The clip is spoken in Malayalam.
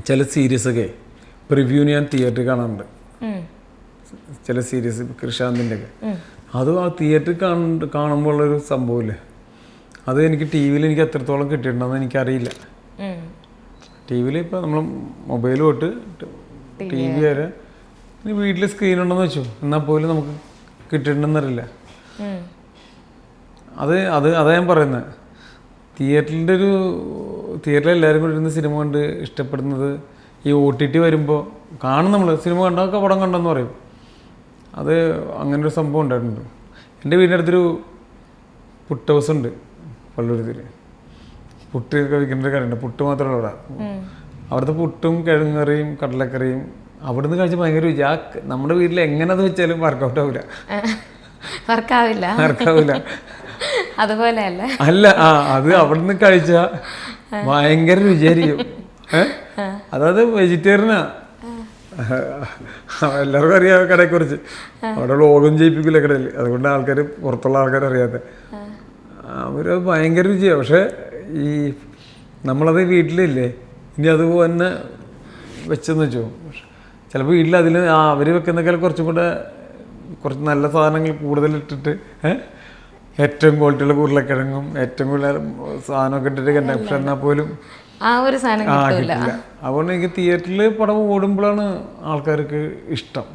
ചില സീരീസൊക്കെ പ്രിവ്യൂന് ഞാൻ തിയേറ്ററിൽ കാണാറുണ്ട്. ചില സീരീസ് കൃഷാന്തിൻ്റെ ഒക്കെ അത് ആ തിയേറ്ററിൽ കാണുമ്പോൾ ഉള്ളൊരു സംഭവമില്ലേ, അത് എനിക്ക് ടി വിയിൽ എനിക്ക് എത്രത്തോളം കിട്ടിയിട്ടുണ്ടെന്ന് എനിക്കറിയില്ല. ടി വിയിൽ ഇപ്പോൾ നമ്മൾ മൊബൈൽ തൊട്ട് ടി വി വരെ ഇനി വീട്ടിൽ സ്ക്രീനുണ്ടെന്ന് വെച്ചു എന്നാൽ പോലും നമുക്ക് കിട്ടിയിട്ടുണ്ടെന്നറിയില്ല. അതാ ഞാൻ പറയുന്നത്. തിയേറ്ററിൽ എല്ലാവരും കൂടി ഇരുന്ന് സിനിമ കണ്ട് ഇഷ്ടപ്പെടുന്നത് ഈ OTT വരുമ്പോൾ കാണും. നമ്മൾ സിനിമ കണ്ടൊക്കെ പടം കണ്ടെന്ന് പറയും. അത് അങ്ങനൊരു സംഭവം ഉണ്ടായിട്ടുണ്ട്. എൻ്റെ വീടിൻ്റെ അടുത്തൊരു പുട്ട് ഹൗസ് ഉണ്ട് പള്ളുരുത്തിൽ. പുട്ട് കഴിക്കേണ്ട കടയുണ്ട്, പുട്ട് മാത്രമല്ല അവിടെ. അവിടുത്തെ പുട്ടും കിഴങ്ങറിയും കടലക്കറിയും അവിടുന്ന് കഴിച്ച ഭയങ്കര രുചി. നമ്മുടെ വീട്ടിൽ എങ്ങനെ അത് വെച്ചാലും വർക്കൗട്ട് ആവില്ല. അതുപോലെ അല്ല, അത് അവിടുന്ന് കഴിച്ച ഭയങ്കര രുചിയായിരിക്കും. അതായത് വെജിറ്റേറിയനാ. എല്ലാവർക്കും അറിയാം കടയെക്കുറിച്ച്. അവിടെ ലോകം ചെയ്യിപ്പിക്കില്ല കടയിൽ, അതുകൊണ്ട് ആൾക്കാർ പുറത്തുള്ള ആൾക്കാർ അറിയാത്ത അവരത് ഭയങ്കര രുചിയാണ്. പക്ഷെ ഈ നമ്മളത് വീട്ടിലില്ലേ, ഇനി അതുപോലെ തന്നെ വെച്ചെന്ന് വെച്ചോ, ചിലപ്പോൾ വീട്ടിൽ അവർ വെക്കുന്നേക്കാൾ കുറച്ചും കൂടെ കുറച്ച് നല്ല സാധനങ്ങൾ കൂടുതലിട്ടിട്ട് ഏറ്റവും ക്വാളിറ്റിയുള്ള ഉരുളക്കിഴങ്ങും ഏറ്റവും കൂടുതൽ സാധനമൊക്കെ ഇട്ടിട്ട് കണ്ടക്ഷൻ എന്നാൽ പോലും കിട്ടില്ല. അതുകൊണ്ട് എനിക്ക് തിയേറ്ററിൽ പടം ഓടുമ്പോഴാണ് ആൾക്കാർക്ക് ഇഷ്ടം.